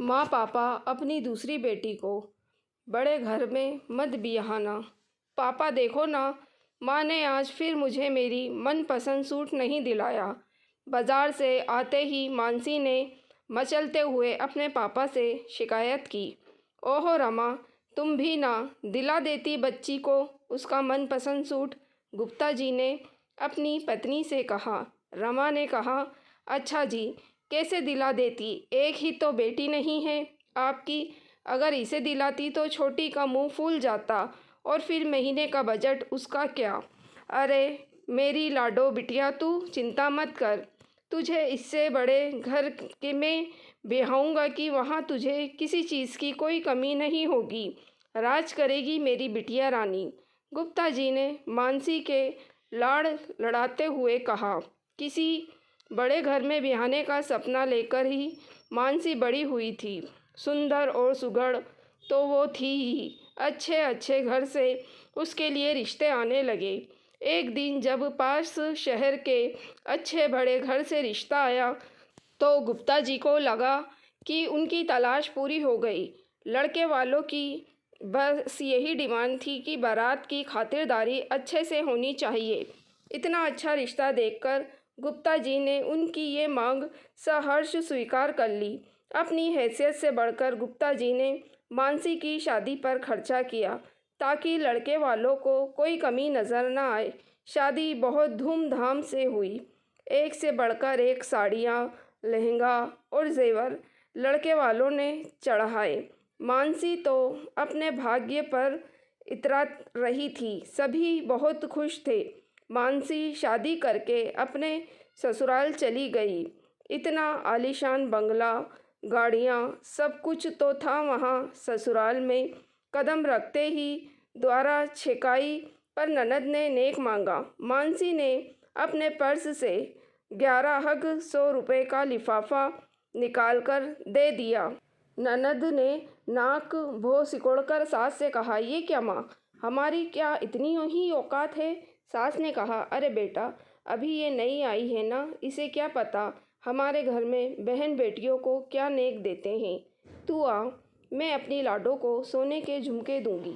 माँ पापा अपनी दूसरी बेटी को बड़े घर में मत बियाहना। पापा देखो ना, माँ ने आज फिर मुझे मेरी मनपसंद सूट नहीं दिलाया। बाजार से आते ही मानसी ने मचलते हुए अपने पापा से शिकायत की। ओहो रमा, तुम भी ना दिला देती बच्ची को उसका मनपसंद सूट। गुप्ता जी ने अपनी पत्नी से कहा। रमा ने कहा, अच्छा जी, कैसे दिला देती, एक ही तो बेटी नहीं है आपकी। अगर इसे दिलाती तो छोटी का मुंह फूल जाता और फिर महीने का बजट उसका क्या। अरे मेरी लाडो बिटिया, तू चिंता मत कर, तुझे इससे बड़े घर के में ब्याहूँगा कि वहाँ तुझे किसी चीज़ की कोई कमी नहीं होगी। राज करेगी मेरी बिटिया रानी। गुप्ता जी ने मानसी के लाड़ लड़ाते हुए कहा। किसी बड़े घर में ब्याहने का सपना लेकर ही मानसी बड़ी हुई थी। सुंदर और सुघड़ तो वो थी ही, अच्छे अच्छे घर से उसके लिए रिश्ते आने लगे। एक दिन जब पास शहर के अच्छे बड़े घर से रिश्ता आया तो गुप्ता जी को लगा कि उनकी तलाश पूरी हो गई। लड़के वालों की बस यही डिमांड थी कि बारात की खातिरदारी अच्छे से होनी चाहिए। इतना अच्छा रिश्ता देखकर गुप्ता जी ने उनकी ये मांग सहर्ष स्वीकार कर ली। अपनी हैसियत से बढ़कर गुप्ता जी ने मानसी की शादी पर खर्चा किया ताकि लड़के वालों को कोई कमी नज़र न आए। शादी बहुत धूमधाम से हुई। एक से बढ़कर एक साड़ियाँ, लहंगा और जेवर लड़के वालों ने चढ़ाए। मानसी तो अपने भाग्य पर इतरा रही थी। सभी बहुत खुश थे। मानसी शादी करके अपने ससुराल चली गई। इतना आलीशान बंगला, गाड़ियाँ, सब कुछ तो था वहाँ ससुराल में। कदम रखते ही द्वारा छेकाई पर ननद ने नेक मांगा। मानसी ने अपने पर्स से 1100 रुपये का लिफाफा निकालकर दे दिया। ननद ने नाक भौं सिकोड़कर सास से कहा, ये क्या माँ, हमारी क्या इतनी ही औकात है। सास ने कहा, अरे बेटा, अभी ये नई आई है ना, इसे क्या पता हमारे घर में बहन बेटियों को क्या नेक देते हैं। तू आ, मैं अपनी लाडो को सोने के झुमके दूंगी।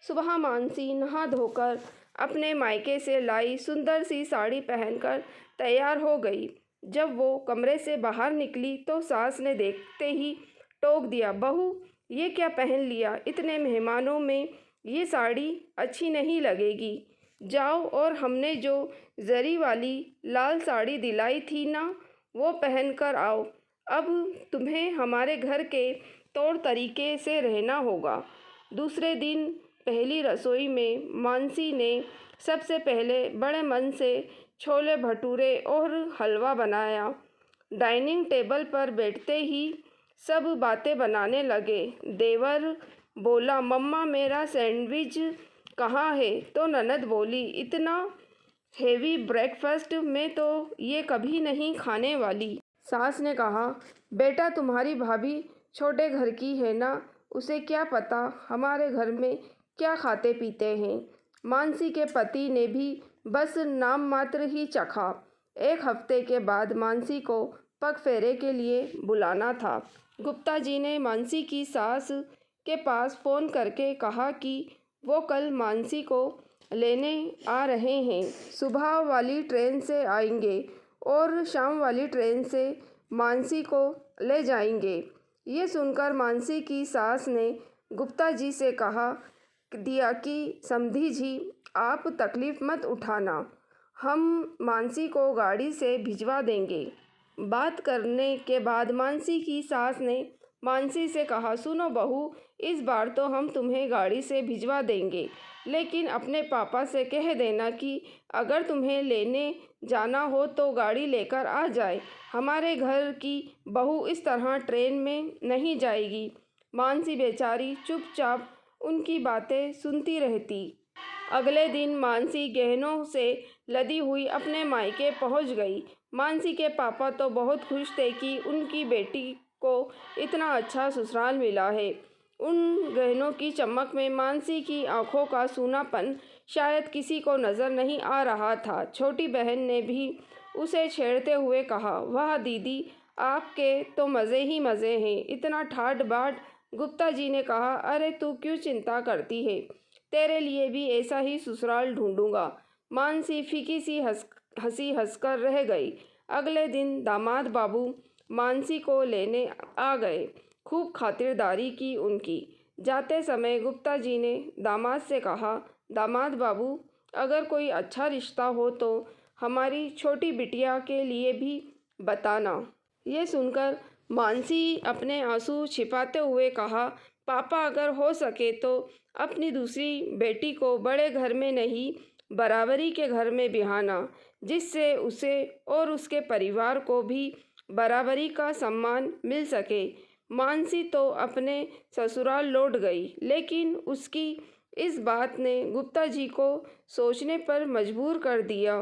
सुबह मानसी नहा धोकर अपने मायके से लाई सुंदर सी साड़ी पहनकर तैयार हो गई। जब वो कमरे से बाहर निकली तो सास ने देखते ही टोक दिया, बहू ये क्या पहन लिया, इतने मेहमानों में ये साड़ी अच्छी नहीं लगेगी। जाओ और हमने जो जरी वाली लाल साड़ी दिलाई थी ना, वो पहन कर आओ। अब तुम्हें हमारे घर के तौर तरीके से रहना होगा। दूसरे दिन पहली रसोई में मानसी ने सबसे पहले बड़े मन से छोले भटूरे और हलवा बनाया। डाइनिंग टेबल पर बैठते ही सब बातें बनाने लगे। देवर बोला, मम्मा मेरा सैंडविच कहाँ है, तो ननद बोली, इतना हेवी ब्रेकफास्ट में तो ये कभी नहीं खाने वाली। सास ने कहा, बेटा तुम्हारी भाभी छोटे घर की है ना, उसे क्या पता हमारे घर में क्या खाते पीते हैं। मानसी के पति ने भी बस नाम मात्र ही चखा। एक हफ्ते के बाद मानसी को पग फेरे के लिए बुलाना था। गुप्ता जी ने मानसी की सास के पास फ़ोन करके कहा कि वो कल मानसी को लेने आ रहे हैं। सुबह वाली ट्रेन से आएंगे और शाम वाली ट्रेन से मानसी को ले जाएंगे। ये सुनकर मानसी की सास ने गुप्ता जी से कहा दिया कि समधी जी, आप तकलीफ़ मत उठाना, हम मानसी को गाड़ी से भिजवा देंगे। बात करने के बाद मानसी की सास ने मानसी से कहा, सुनो बहू, इस बार तो हम तुम्हें गाड़ी से भिजवा देंगे, लेकिन अपने पापा से कह देना कि अगर तुम्हें लेने जाना हो तो गाड़ी लेकर आ जाए। हमारे घर की बहू इस तरह ट्रेन में नहीं जाएगी। मानसी बेचारी चुपचाप उनकी बातें सुनती रहती। अगले दिन मानसी गहनों से लदी हुई अपने मायके पहुंच गई। मानसी के पापा तो बहुत खुश थे कि उनकी बेटी को इतना अच्छा ससुराल मिला है। उन गहनों की चमक में मानसी की आंखों का सूनापन शायद किसी को नज़र नहीं आ रहा था। छोटी बहन ने भी उसे छेड़ते हुए कहा, वाह दीदी, आपके तो मज़े ही मज़े हैं। इतना ठाट बाट गुप्ता जी ने कहा, अरे तू क्यों चिंता करती है, तेरे लिए भी ऐसा ही ससुराल ढूंढूंगा। मानसी फीकी सी हंसी हंसकर रह गई। अगले दिन दामाद बाबू मानसी को लेने आ गए। खूब खातिरदारी की उनकी। जाते समय गुप्ता जी ने दामाद से कहा, दामाद बाबू, अगर कोई अच्छा रिश्ता हो तो हमारी छोटी बिटिया के लिए भी बताना। ये सुनकर मानसी अपने आंसू छिपाते हुए कहा, पापा अगर हो सके तो अपनी दूसरी बेटी को बड़े घर में नहीं, बराबरी के घर में बिहाना, जिससे उसे और उसके परिवार को भी बराबरी का सम्मान मिल सके। मानसी तो अपने ससुराल लौट गई, लेकिन उसकी इस बात ने गुप्ता जी को सोचने पर मजबूर कर दिया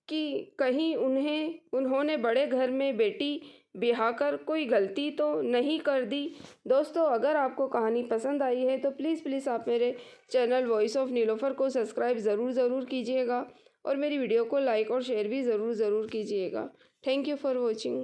कि कहीं उन्होंने बड़े घर में बेटी ब्याहकर कोई गलती तो नहीं कर दी। दोस्तों, अगर आपको कहानी पसंद आई है तो प्लीज़ आप मेरे चैनल वॉइस ऑफ नीलोफर को सब्सक्राइब ज़रूर कीजिएगा और मेरी वीडियो को लाइक और शेयर भी ज़रूर कीजिएगा। Thank you for watching.